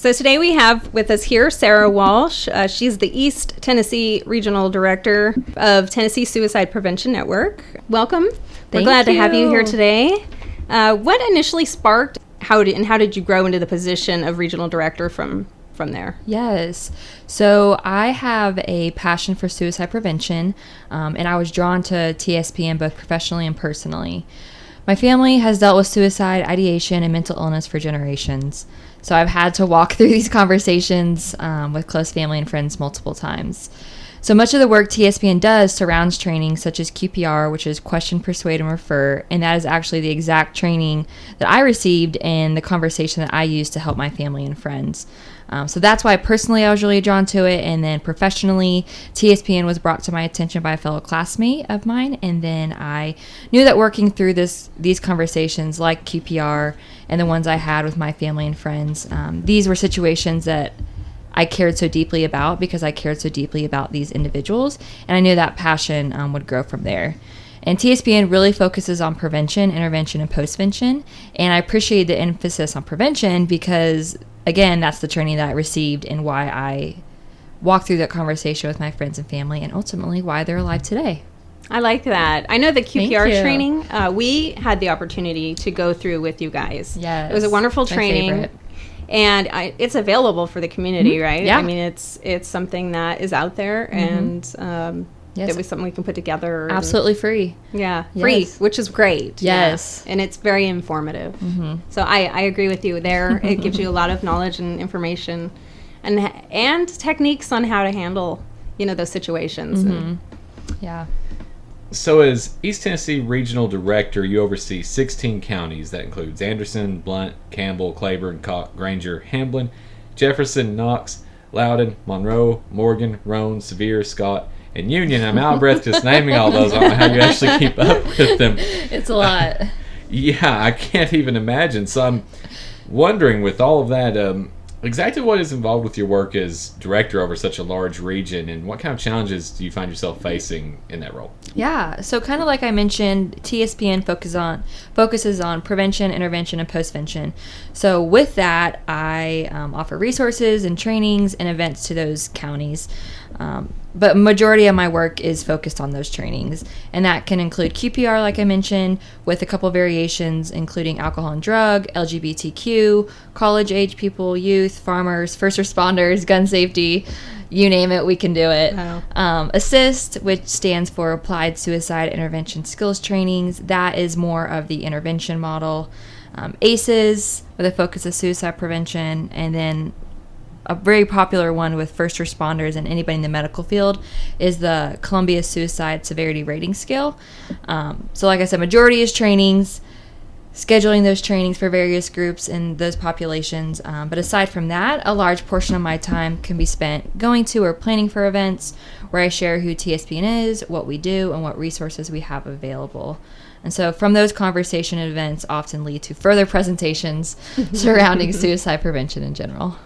So today we have with us here Sarah Walsh. She's the East Tennessee Regional Director of Tennessee Suicide Prevention Network. Welcome. We're glad to have you here today. What initially sparked, how did you grow into the position of Regional Director from there? Yes. So I have a passion for suicide prevention, and I was drawn to TSPN both professionally and personally. My family has dealt with suicide, ideation, and mental illness for generations. So I've had to walk through these conversations with close family and friends multiple times. So much of the work TSPN does surrounds training such as QPR, which is question, persuade, and refer. And that is actually the exact training that I received and the conversation that I used to help my family and friends. So that's why personally I was really drawn to it. And then professionally, TSPN was brought to my attention by a fellow classmate of mine. And then I knew that working through these conversations like QPR and the ones I had with my family and friends, these were situations that I cared so deeply about because I cared so deeply about these individuals. And I knew that passion would grow from there. And TSPN really focuses on prevention, intervention, and postvention. And I appreciate the emphasis on prevention because, again, that's the training that I received and why I walked through that conversation with my friends and family and ultimately why they're alive today. I like that. I know the QPR training, we had the opportunity to go through with you guys. Yes. It was a wonderful training. Favorite. And it's available for the community, right? Yeah. I mean, it's something that is out there, and it was something we can put together. Absolutely free. Yeah, Yes. free, which is great. Yes. Yeah. And it's very informative. So I agree with you there. It gives you a lot of knowledge and information and techniques on how to handle, those situations. Yeah. So as East Tennessee Regional Director, you oversee 16 counties. That includes Anderson, Blount, Campbell, Claiborne, Cocke, Granger, Hamblin, Jefferson, Knox, Loudoun, Monroe, Morgan, Roane, Sevier, Scott, and Union. I'm out of breath just naming all those. I don't know how you actually keep up with them. It's a lot. Yeah, I can't even imagine. So I'm wondering, with all of that, exactly what is involved with your work as director over such a large region, and what kind of challenges do you find yourself facing in that role? Yeah, so kind of like I mentioned, TSPN focuses on prevention, intervention, and postvention. So with that, I offer resources and trainings and events to those counties. But majority of my work is focused on those trainings, and that can include QPR, like I mentioned, with a couple variations, including alcohol and drug, LGBTQ, college-age people, youth, farmers, first responders, gun safety, you name it, we can do it. Wow. ASSIST, which stands for Applied Suicide Intervention Skills Trainings, that is more of the intervention model. ACEs, with a focus of suicide prevention, and then a very popular one with first responders and anybody in the medical field is the Columbia Suicide Severity Rating Scale. So like I said, majority is trainings, scheduling those trainings for various groups in those populations. But aside from that, a large portion of my time can be spent going to or planning for events where I share who TSPN is, what we do, and what resources we have available. And so from those conversation events often lead to further presentations surrounding suicide prevention in general.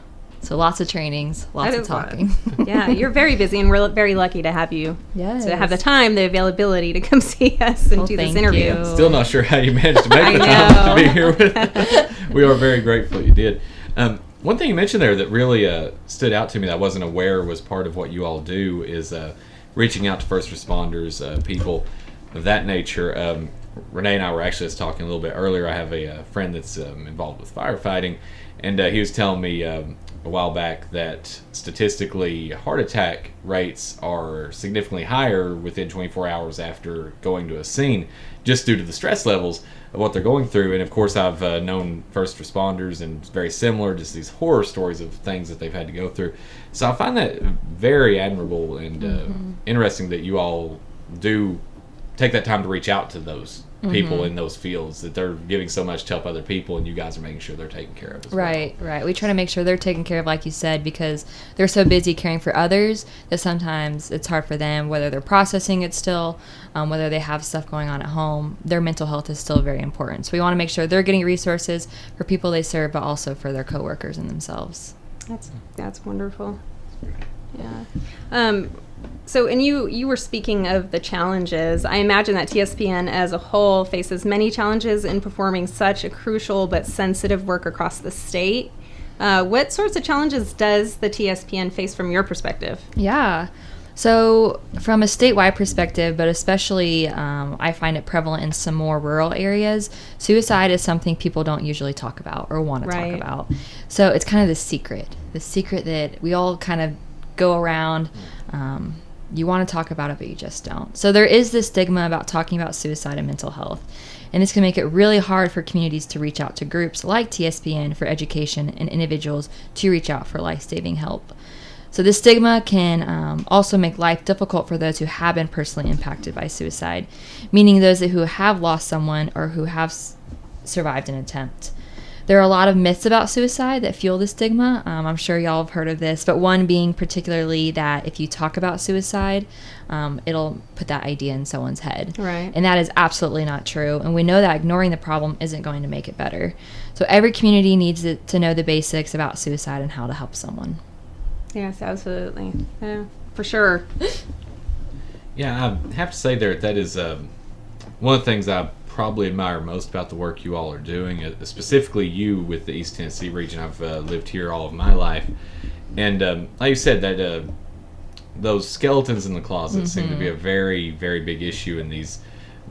So lots of trainings, lots of talking. Yeah, you're very busy, and we're very lucky to have you. Yes. To have the time, the availability to come see us and do this interview. You. Still not sure how you managed to make the time to be here with us. We are very grateful you did. One thing you mentioned there that really stood out to me that I wasn't aware was part of what you all do is reaching out to first responders, people of that nature. Renee and I were actually just talking a little bit earlier. I have a friend that's involved with firefighting, and he was telling me a while back that statistically heart attack rates are significantly higher within 24 hours after going to a scene just due to the stress levels of what they're going through. And of course I've known first responders, and it's very similar, just these horror stories of things that they've had to go through. So I find that very admirable and interesting that you all do take that time to reach out to those people in those fields, that they're giving so much to help other people, and you guys are making sure they're taken care of as well. Right. We try to make sure they're taken care of, like you said, because they're so busy caring for others that sometimes it's hard for them, whether they're processing it still, whether they have stuff going on at home. Their mental health is still very important. So we want to make sure they're getting resources for people they serve, but also for their coworkers and themselves. That's wonderful. Yeah. So, and you were speaking of the challenges. I imagine that TSPN as a whole faces many challenges in performing such a crucial but sensitive work across the state. What sorts of challenges does the TSPN face from your perspective? Yeah. So from a statewide perspective, but especially I find it prevalent in some more rural areas, suicide is something people don't usually talk about or want to talk about. So it's kind of the secret that we all kind of go around. You want to talk about it, but you just don't. So there is this stigma about talking about suicide and mental health. And this can make it really hard for communities to reach out to groups like TSPN for education and individuals to reach out for life-saving help. So this stigma can also make life difficult for those who have been personally impacted by suicide, meaning those who have lost someone or who have survived an attempt. There are a lot of myths about suicide that fuel the stigma. I'm sure y'all have heard of this, but one being particularly that if you talk about suicide, it'll put that idea in someone's head. Right. And that is absolutely not true. And we know that ignoring the problem isn't going to make it better. So every community needs to know the basics about suicide and how to help someone. Yes, absolutely. Yeah, for sure. Yeah, I have to say that is one of the things I probably admire most about the work you all are doing, specifically you with the East Tennessee region. I've lived here all of my life, and like you said, that those skeletons in the closet seem to be a very, very big issue in these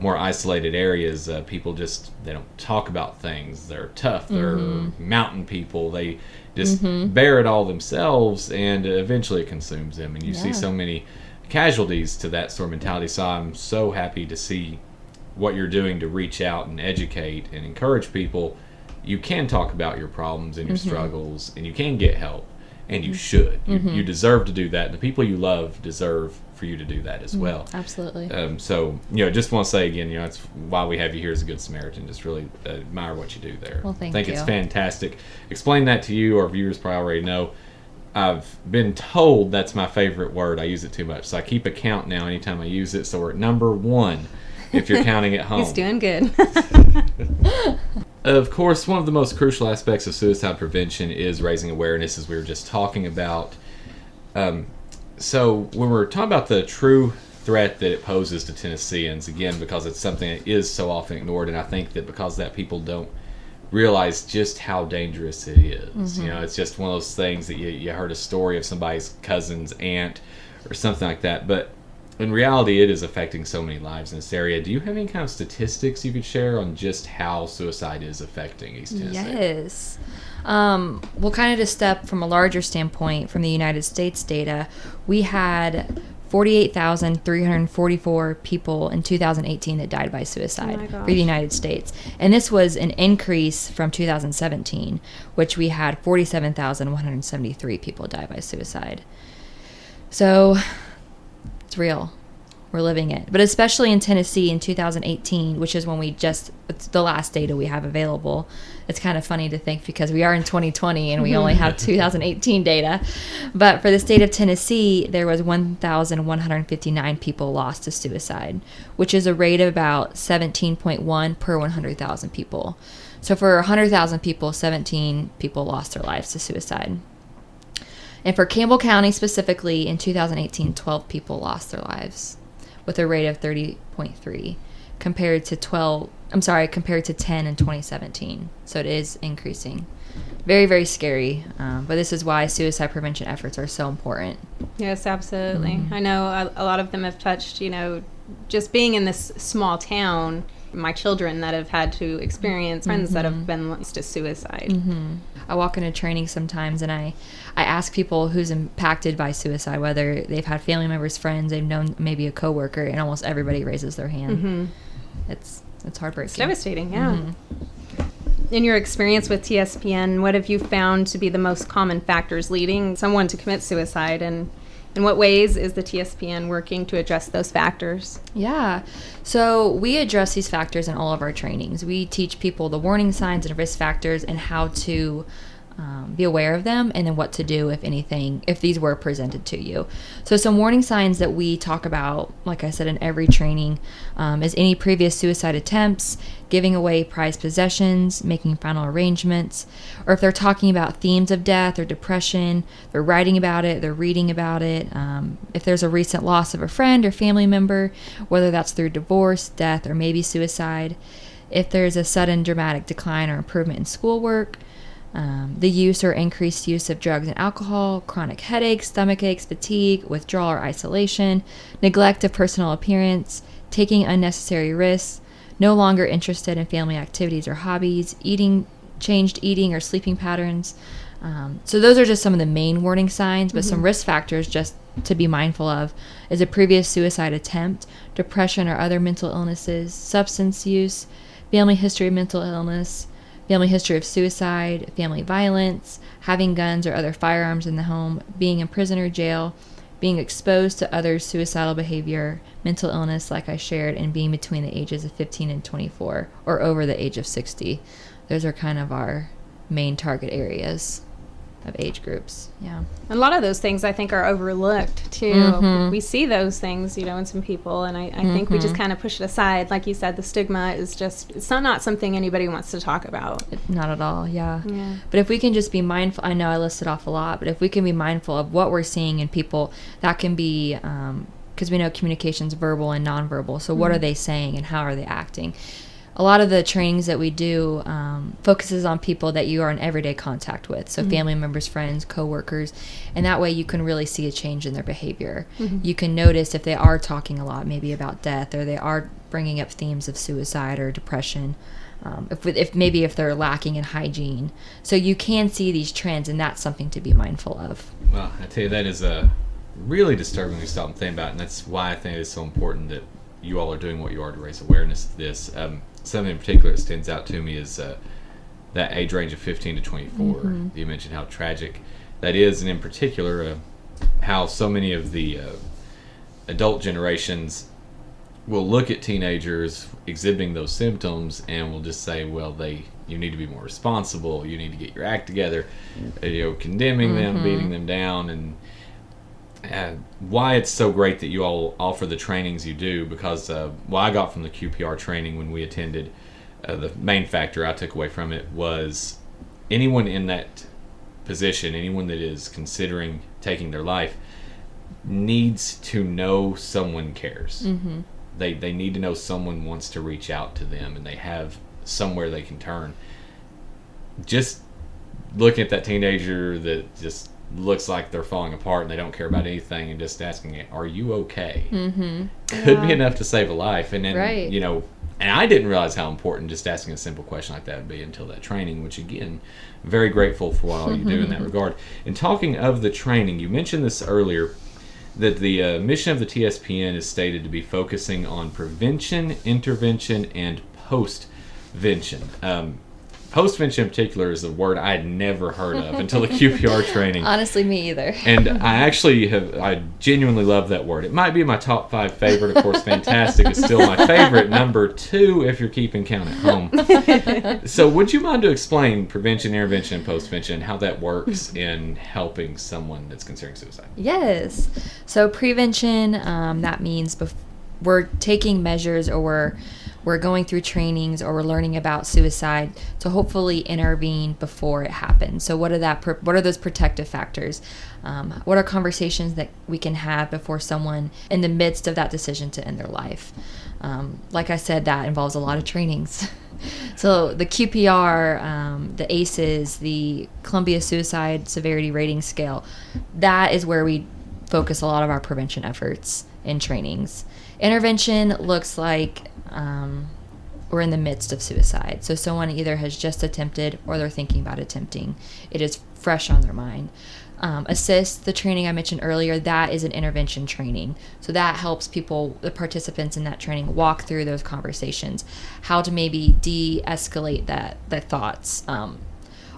more isolated areas. People they don't talk about things. They're tough. They're mountain people. They just bear it all themselves, and eventually it consumes them. And you see so many casualties to that sort of mentality. So I'm so happy to see what you're doing to reach out and educate and encourage people. You can talk about your problems and your struggles, and you can get help, and you should. You deserve to do that. And the people you love deserve for you to do that as well. Absolutely. So, just want to say again, that's why we have you here as a Good Samaritan. Just really admire what you do there. Well, thank you. I think you. it's fantastic. Explain that to you. Our viewers probably already know. I've been told that's my favorite word. I use it too much. So I keep a count now anytime I use it. So we're at number 1 if you're counting at home. He's doing good. Of course, one of the most crucial aspects of suicide prevention is raising awareness, as we were just talking about. So when we're talking about the true threat that it poses to Tennesseans, again, because it's something that is so often ignored, and I think that because of that, people don't realize just how dangerous it is. It's just one of those things that you heard a story of somebody's cousin's aunt or something like that, but in reality, it is affecting so many lives in this area. Do you have any kind of statistics you could share on just how suicide is affecting East Tennessee? Yes. Well, kind of to step from a larger standpoint from the United States data, we had 48,344 people in 2018 that died by suicide for the United States. And this was an increase from 2017, which we had 47,173 people die by suicide. So it's real. We're living it. But especially in Tennessee in 2018, which is when it's the last data we have available. It's kind of funny to think because we are in 2020 and we only have 2018 data. But for the state of Tennessee, there was 1,159 people lost to suicide, which is a rate of about 17.1 per 100,000 people. So for 100,000 people, 17 people lost their lives to suicide. And for Campbell County specifically, in 2018, 12 people lost their lives with a rate of 30.3 compared to 10 in 2017. So it is increasing. Very, very scary. But this is why suicide prevention efforts are so important. Yes, absolutely. I know a lot of them have touched, just being in this small town, my children that have had to experience friends that have been lost to suicide. I walk into training sometimes and I ask people who's impacted by suicide, whether they've had family members, friends, they've known maybe a coworker, and almost everybody raises their hand. It's heartbreaking. It's devastating, yeah. In your experience with TSPN, what have you found to be the most common factors leading someone to commit suicide, and in what ways is the TSPN working to address those factors? Yeah. So we address these factors in all of our trainings. We teach people the warning signs and risk factors and how to be aware of them, and then what to do if these were presented to you. So some warning signs that we talk about, like I said, in every training, is any previous suicide attempts, giving away prized possessions, making final arrangements, or if they're talking about themes of death or depression, they're writing about it, they're reading about it, if there's a recent loss of a friend or family member, whether that's through divorce, death, or maybe suicide, if there's a sudden dramatic decline or improvement in schoolwork, the use or increased use of drugs and alcohol, chronic headaches, stomach aches, fatigue, withdrawal or isolation, neglect of personal appearance, taking unnecessary risks, no longer interested in family activities or hobbies, changed eating or sleeping patterns. So those are just some of the main warning signs, but some risk factors just to be mindful of is a previous suicide attempt, depression or other mental illnesses, substance use, family history of mental illness, family history of suicide, family violence, having guns or other firearms in the home, being in prison or jail, being exposed to others' suicidal behavior, mental illness like I shared, and being between the ages of 15 and 24 or over the age of 60. Those are kind of our main target areas of age groups. Yeah. A lot of those things I think are overlooked too. We see those things, in some people, and I think we just kind of push it aside. Like you said, the stigma is just, it's not something anybody wants to talk about. Not at all, yeah. But if we can just be mindful, I know I listed off a lot, but if we can be mindful of what we're seeing in people, that can be, because we know communication's verbal and nonverbal, so what are they saying and how are they acting? A lot of the trainings that we do focuses on people that you are in everyday contact with. So family members, friends, coworkers, and that way you can really see a change in their behavior. You can notice if they are talking a lot, maybe about death, or they are bringing up themes of suicide or depression. If they're lacking in hygiene. So you can see these trends, and that's something to be mindful of. Well, I tell you, that is really disturbing when you stop and think about it, and that's why I think it's so important that you all are doing what you are to raise awareness of this. Something in particular that stands out to me is that age range of 15 to 24. You mentioned how tragic that is, and in particular how so many of the adult generations will look at teenagers exhibiting those symptoms and will just say, well, you need to be more responsible, you need to get your act together, condemning them, beating them down. And why it's so great that you all offer the trainings you do, because what I got from the QPR training when we attended, the main factor I took away from it was anyone in that position, anyone that is considering taking their life, needs to know someone cares. They need to know someone wants to reach out to them, and they have somewhere they can turn. Just looking at that teenager that just looks like they're falling apart and they don't care about anything, and just asking it, are you okay? Could be enough to save a life. And then and I didn't realize how important just asking a simple question like that would be until that training, which again, very grateful for all you do in that regard. And talking of the training, you mentioned this earlier, that the mission of the TSPN is stated to be focusing on prevention, intervention, and postvention. Postvention in particular is a word I had never heard of until the QPR training. Honestly, me either. And I genuinely love that word. It might be my top 5 favorite. Of course, fantastic is still my favorite. Number 2, if you're keeping count at home. So would you mind to explain prevention, intervention, and postvention, and how that works in helping someone that's considering suicide? Yes. So prevention, that means we're taking measures, or we're going through trainings, or we're learning about suicide to hopefully intervene before it happens. So what are those protective factors? What are conversations that we can have before someone in the midst of that decision to end their life? Like I said, that involves a lot of trainings. So the QPR, the ACEs, the Columbia Suicide Severity Rating Scale, that is where we focus a lot of our prevention efforts in trainings. Intervention looks like we're in the midst of suicide. So someone either has just attempted or they're thinking about attempting. It is fresh on their mind. Assist, the training I mentioned earlier, that is an intervention training. So that helps people, the participants in that training, walk through those conversations, how to maybe de-escalate the thoughts,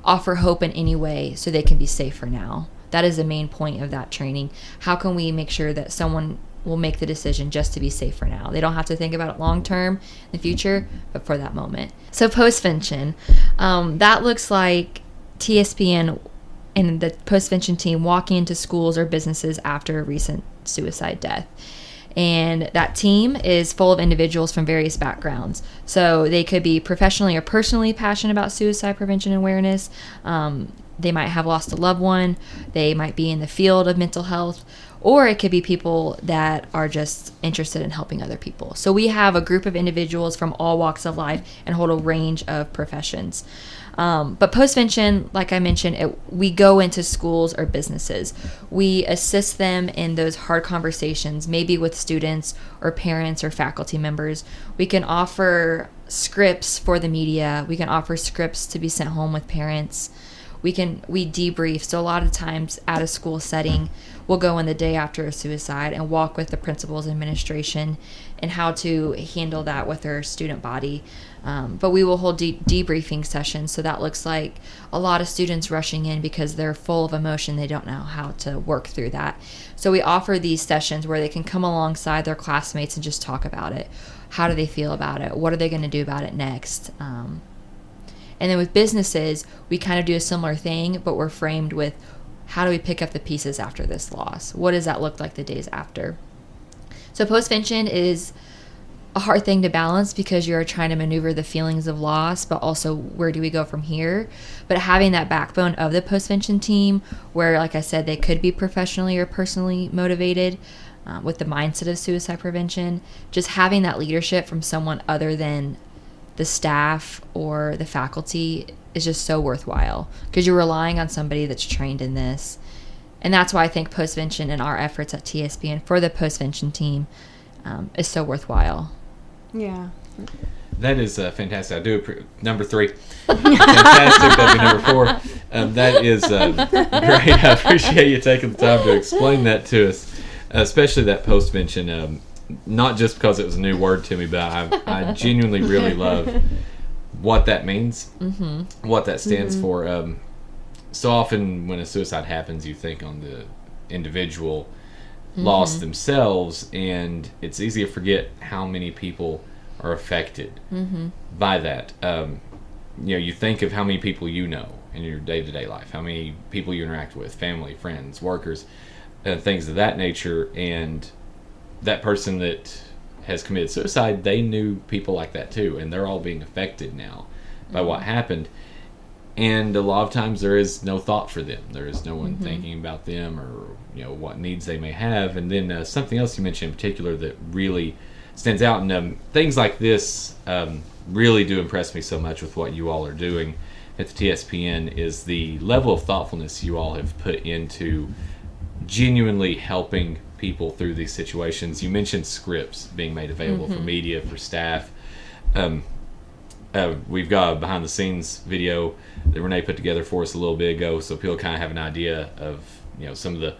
offer hope in any way so they can be safe for now. That is the main point of that training. How can we make sure that someone will make the decision just to be safe for now? They don't have to think about it long term in the future, but for that moment. So postvention, that looks like TSPN and the postvention team walking into schools or businesses after a recent suicide death. And that team is full of individuals from various backgrounds. So they could be professionally or personally passionate about suicide prevention and awareness. They might have lost a loved one. They might be in the field of mental health. Or it could be people that are just interested in helping other people. So we have a group of individuals from all walks of life and hold a range of professions. But postvention, like I mentioned, we go into schools or businesses. We assist them in those hard conversations, maybe with students or parents or faculty members. We can offer scripts for the media. We can offer scripts to be sent home with parents. We debrief. So a lot of times at a school setting, we'll go in the day after a suicide and walk with the principal's administration and how to handle that with their student body. But we will hold debriefing sessions. So that looks like a lot of students rushing in because they're full of emotion. They don't know how to work through that. So we offer these sessions where they can come alongside their classmates and just talk about it. How do they feel about it? What are they going to do about it next? And then with businesses, we kind of do a similar thing, but we're framed with how do we pick up the pieces after this loss? What does that look like the days after? So postvention is a hard thing to balance because you're trying to maneuver the feelings of loss, but also where do we go from here? But having that backbone of the postvention team where, like I said, they could be professionally or personally motivated with the mindset of suicide prevention, just having that leadership from someone other than the staff or the faculty is just so worthwhile because you're relying on somebody that's trained in this. And that's why I think postvention and our efforts at TSPN for the postvention team is so worthwhile. Yeah. That is fantastic. I do number 3. Fantastic. That'd be number 4. That is great. I appreciate you taking the time to explain that to us, especially that postvention. Not just because it was a new word to me, but I genuinely really love what that means, what that stands for. So often when a suicide happens, you think on the individual loss themselves, and it's easy to forget how many people are affected by that. You think of how many people you know in your day-to-day life, how many people you interact with, family, friends, workers, things of that nature, and that person that has committed suicide, they knew people like that too, and they're all being affected now by what happened. And a lot of times there is no thought for them. There is no one thinking about them or what needs they may have. And then something else you mentioned in particular that really stands out, and things like this really do impress me so much with what you all are doing at the TSPN, is the level of thoughtfulness you all have put into genuinely helping people through these situations. You mentioned scripts being made available for media, for staff. We've got a behind the scenes video that Renee put together for us a little bit ago, so people kind of have an idea of some of the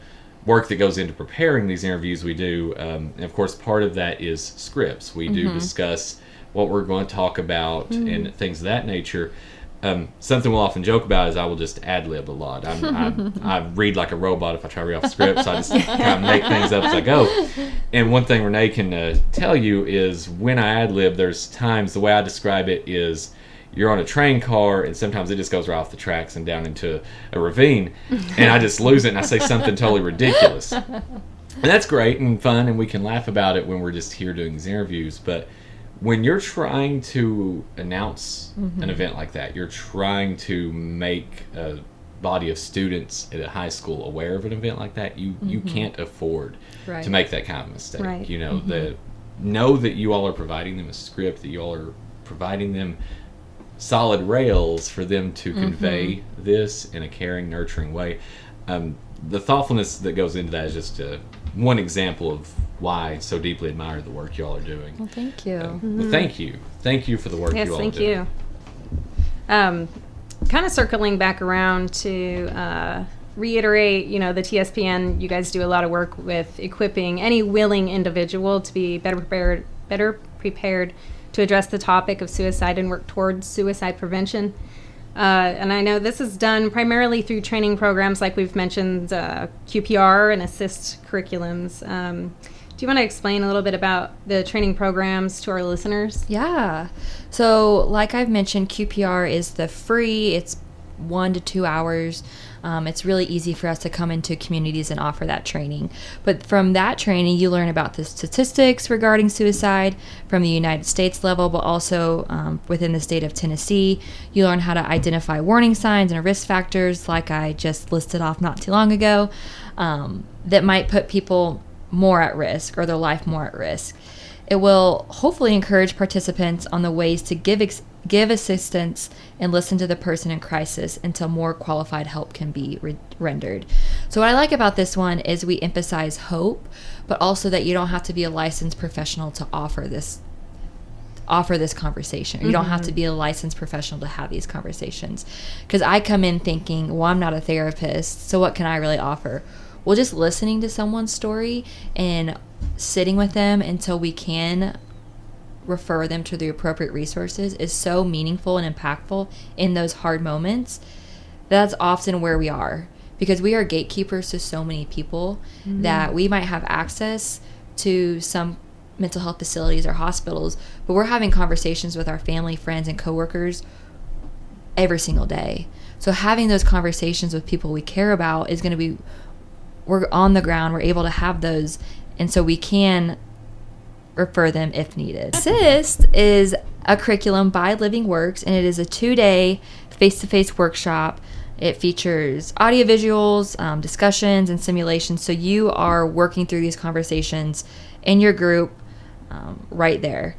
work that goes into preparing these interviews we do. And of course, part of that is scripts. We do discuss what we're going to talk about and things of that nature. Something we'll often joke about is I will just ad-lib a lot. I read like a robot if I try to read off scripts. I just kind of make things up as I go. And one thing Renee can tell you is when I ad-lib, there's times, the way I describe it is you're on a train car and sometimes it just goes right off the tracks and down into a ravine, and I just lose it and I say something totally ridiculous. And that's great and fun, and we can laugh about it when we're just here doing these interviews. But when you're trying to announce an event like that, you're trying to make a body of students at a high school aware of an event like that, you can't afford to make that kind of mistake. Right. Know that you all are providing them a script, that you all are providing them solid rails for them to convey this in a caring, nurturing way. The thoughtfulness that goes into that is just one example of why I so deeply admire the work you all are doing. Well, thank you. Well, thank you for the work you all are doing. Yes, thank you. Kind of circling back around to reiterate, the TSPN, you guys do a lot of work with equipping any willing individual to be better prepared to address the topic of suicide and work towards suicide prevention. And I know this is done primarily through training programs like we've mentioned, QPR and ASSIST curriculums. Do you want to explain a little bit about the training programs to our listeners? Yeah. So like I've mentioned, QPR is it's 1 to 2 hours. It's really easy for us to come into communities and offer that training. But from that training, you learn about the statistics regarding suicide from the United States level, but also within the state of Tennessee. You learn how to identify warning signs and risk factors, like I just listed off not too long ago, that might put people more at risk or their life more at risk. It will hopefully encourage participants on the ways to give give assistance and listen to the person in crisis until more qualified help can be rendered. So what I like about this one is we emphasize hope, but also that you don't have to be a licensed professional to offer this conversation. You don't have to be a licensed professional to have these conversations. Because I come in thinking, well, I'm not a therapist, so what can I really offer? Well, just listening to someone's story and sitting with them until we can refer them to the appropriate resources is so meaningful and impactful in those hard moments. That's often where we are, because we are gatekeepers to so many people that we might have access to some mental health facilities or hospitals, but we're having conversations with our family, friends, and coworkers every single day. So having those conversations with people we care about is going to be, we're on the ground, we're able to have those, and so we can refer them if needed. Assist is a curriculum by Living Works, and it is a 2-day face-to-face workshop. It features audiovisuals, discussions, and simulations, so you are working through these conversations in your group right there.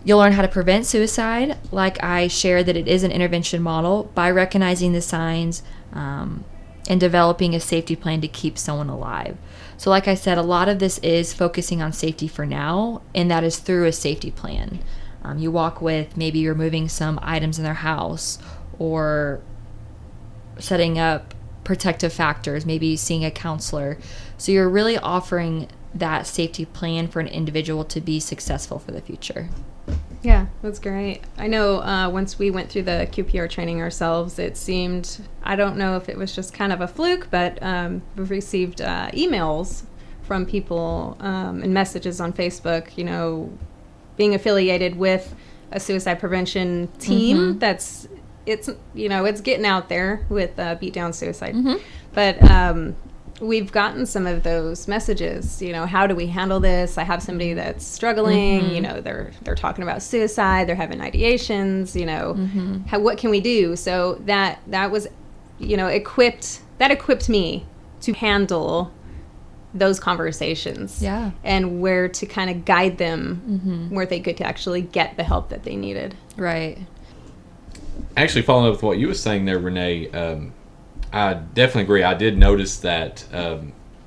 You'll learn how to prevent suicide, like I shared that it is an intervention model, by recognizing the signs and developing a safety plan to keep someone alive. So like I said, a lot of this is focusing on safety for now, and that is through a safety plan. You walk with maybe removing some items in their house, or setting up protective factors, maybe seeing a counselor. So you're really offering that safety plan for an individual to be successful for the future. Yeah, that's great. I know once we went through the QPR training ourselves, it seemed, I don't know if it was just kind of a fluke, but we've received emails from people and messages on Facebook, you know, being affiliated with a suicide prevention team that's, it's, you know, it's getting out there with Beat Down Suicide. But we've gotten some of those messages, you know, how do we handle this? I have somebody that's struggling, you know, they're talking about suicide, they're having ideations, you know, what can we do? So that was, you know, equipped me to handle those conversations, and where to kind of guide them where they could actually get the help that they needed. Right. Actually, following up with what you were saying there, Renee, I definitely agree. I did notice that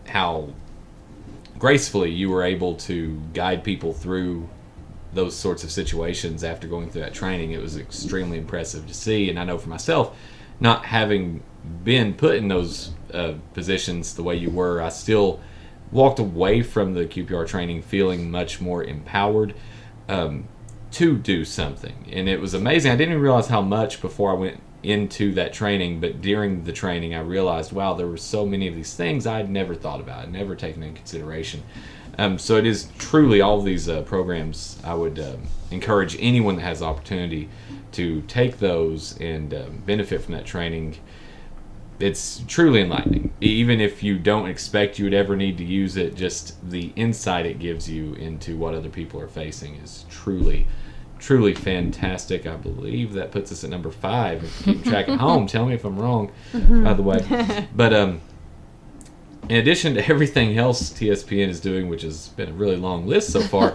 how gracefully you were able to guide people through those sorts of situations after going through that training. It was extremely impressive to see, and I know for myself, not having been put in those positions the way you were, I still walked away from the QPR training feeling much more empowered to do something. And it was amazing. I didn't even realize how much before I went into that training, but during the training I realized, wow, there were so many of these things I'd never thought about, I'd never taken into consideration. So it is truly, all of these programs, I would encourage anyone that has the opportunity to take those and benefit from that training. It's truly enlightening. Even if you don't expect you would ever need to use it, just the insight it gives you into what other people are facing is truly fantastic. I believe that puts us at number 5. If you keep track at home, tell me if I'm wrong, by the way. But in addition to everything else TSPN is doing, which has been a really long list so far,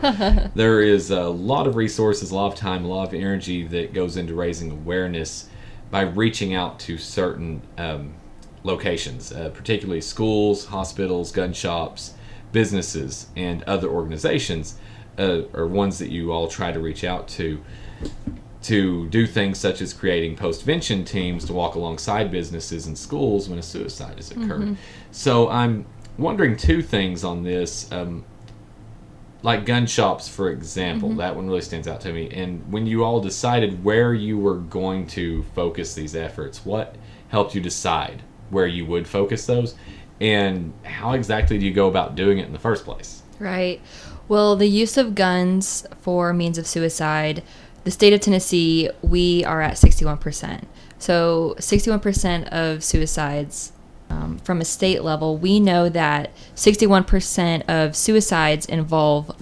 there is a lot of resources, a lot of time, a lot of energy that goes into raising awareness by reaching out to certain locations, particularly schools, hospitals, gun shops, businesses, and other organizations. Are ones that you all try to reach out to do things such as creating post-vention teams to walk alongside businesses and schools when a suicide has occurred. So I'm wondering 2 things on this, like gun shops, for example. That one really stands out to me. And when you all decided where you were going to focus these efforts, what helped you decide where you would focus those, and how exactly do you go about doing it in the first place? Right. Well, the use of guns for means of suicide, the state of Tennessee, we are at 61%. So 61% of suicides from a state level, we know that 61% of suicides involve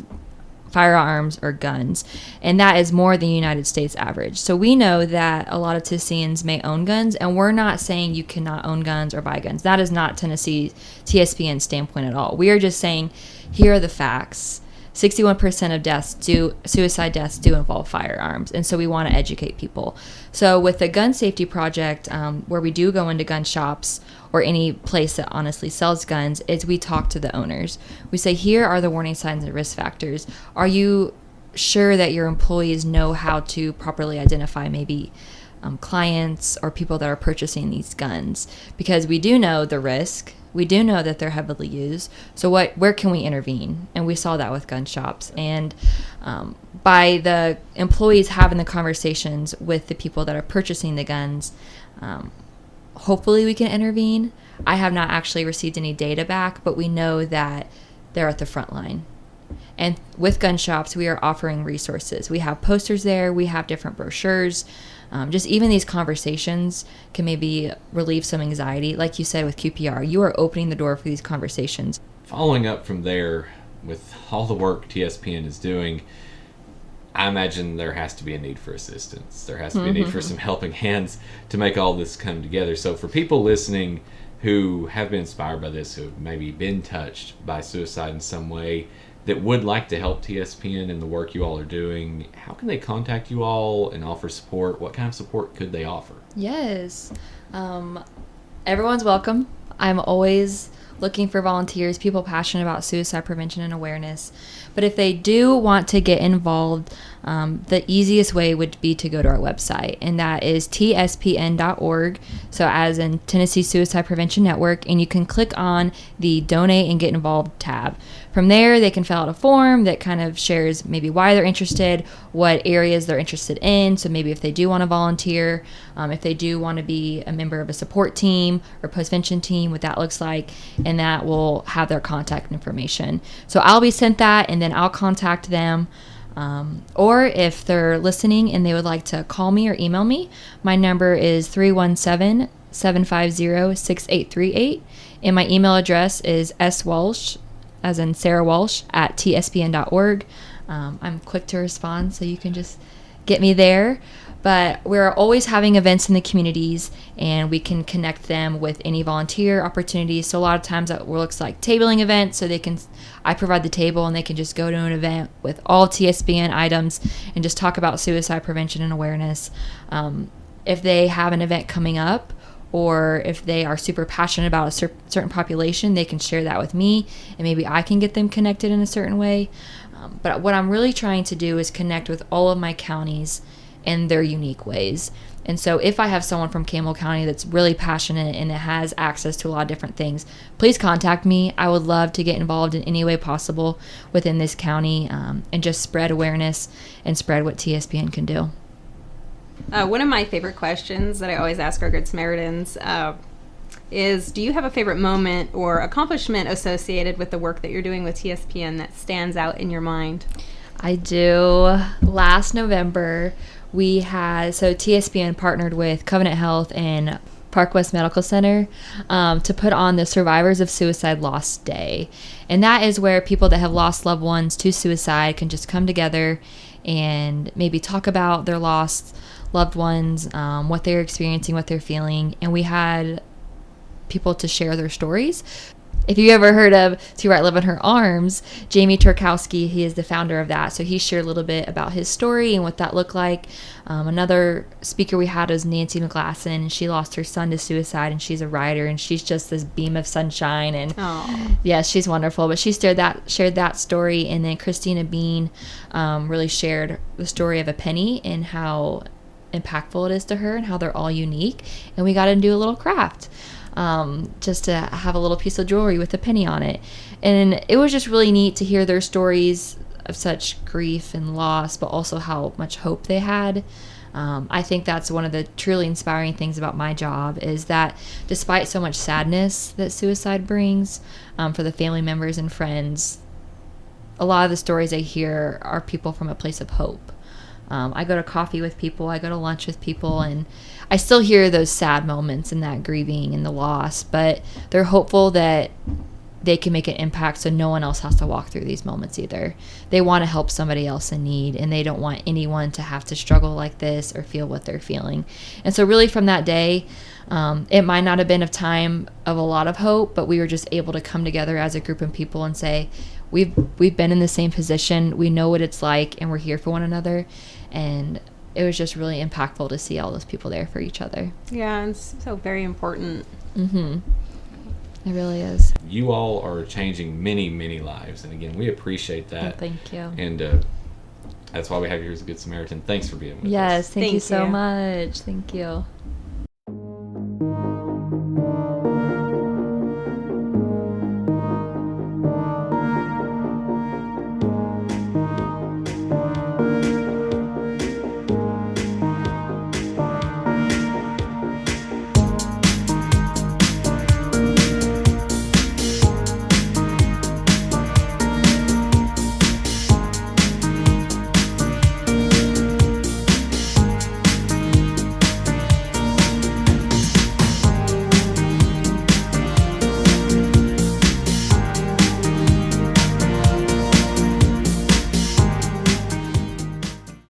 firearms or guns, and that is more than the United States average. So we know that a lot of Tennesseans may own guns, and we're not saying you cannot own guns or buy guns. That is not Tennessee TSPN standpoint at all. We are just saying, here are the facts. 61% of suicide deaths do involve firearms. And so we want to educate people. So with the Gun Safety Project, where we do go into gun shops or any place that honestly sells guns, is we talk to the owners. We say, here are the warning signs and risk factors. Are you sure that your employees know how to properly identify maybe clients or people that are purchasing these guns? Because we do know the risk. We do know that they're heavily used. So where can we intervene? And we saw that with gun shops. And by the employees having the conversations with the people that are purchasing the guns, hopefully we can intervene. I have not actually received any data back, but we know that they're at the front line. And with gun shops, we are offering resources. We have posters there. We have different brochures. Just even these conversations can maybe relieve some anxiety. Like you said with QPR, you are opening the door for these conversations. Following up from there, with all the work TSPN is doing, I imagine there has to be a need for assistance. There has to be a need for some helping hands to make all this come together. So for people listening who have been inspired by this, who have maybe been touched by suicide in some way, that would like to help TSPN in the work you all are doing, how can they contact you all and offer support? What kind of support could they offer? Yes. Everyone's welcome. I'm always looking for volunteers, people passionate about suicide prevention and awareness. But if they do want to get involved, the easiest way would be to go to our website, and that is tspn.org, so as in Tennessee Suicide Prevention Network, and you can click on the Donate and Get Involved tab. From there, they can fill out a form that kind of shares maybe why they're interested, what areas they're interested in, so maybe if they do want to volunteer, if they do want to be a member of a support team or postvention team, what that looks like, and that will have their contact information. So I'll be sent that, and then I'll contact them. Or if they're listening and they would like to call me or email me, my number is 317-750-6838, and my email address is swalsh, as in Sarah Walsh, at tspn.org. I'm quick to respond, so you can just get me there. But we're always having events in the communities, and we can connect them with any volunteer opportunities. So a lot of times that looks like tabling events, so I provide the table and they can just go to an event with all TSPN items and just talk about suicide prevention and awareness. If they have an event coming up, or if they are super passionate about a certain population, they can share that with me, and maybe I can get them connected in a certain way. But what I'm really trying to do is connect with all of my counties in their unique ways. And so if I have someone from Campbell County that's really passionate and that has access to a lot of different things, please contact me. I would love to get involved in any way possible within this county, and just spread awareness and spread what TSPN can do. One of my favorite questions that I always ask our Good Samaritans is, do you have a favorite moment or accomplishment associated with the work that you're doing with TSPN that stands out in your mind? I do. Last November, TSPN partnered with Covenant Health and Park West Medical Center to put on the Survivors of Suicide Loss Day. And that is where people that have lost loved ones to suicide can just come together and maybe talk about their lost loved ones, what they're experiencing, what they're feeling. And we had people to share their stories. If you ever heard of To Right Love in Her Arms, Jamie Turkowski, he is the founder of that. So he shared a little bit about his story and what that looked like. Another speaker we had was Nancy McGlasson, and she lost her son to suicide, and she's a writer, and she's just this beam of sunshine. And yeah, she's wonderful. But she shared that story, and then Christina Bean really shared the story of a penny and how impactful it is to her and how they're all unique. And we got to do a little craft. Just to have a little piece of jewelry with a penny on it. And it was just really neat to hear their stories of such grief and loss, but also how much hope they had. I think that's one of the truly inspiring things about my job, is that despite so much sadness that suicide brings for the family members and friends, a lot of the stories I hear are people from a place of hope. I go to coffee with people, I go to lunch with people, and I still hear those sad moments and that grieving and the loss, but they're hopeful that they can make an impact so no one else has to walk through these moments either. They want to help somebody else in need, and they don't want anyone to have to struggle like this or feel what they're feeling. And so really from that day, it might not have been a time of a lot of hope, but we were just able to come together as a group of people and say, we've been in the same position, we know what it's like, and we're here for one another. And it was just really impactful to see all those people there for each other. Yeah, it's so very important. Mm-hmm. It really is. You all are changing many, many lives. And again, we appreciate that. Well, thank you. And that's why we have you here as a Good Samaritan. Thanks for being with us. Yes, thank you Thank so you. much. Thank you.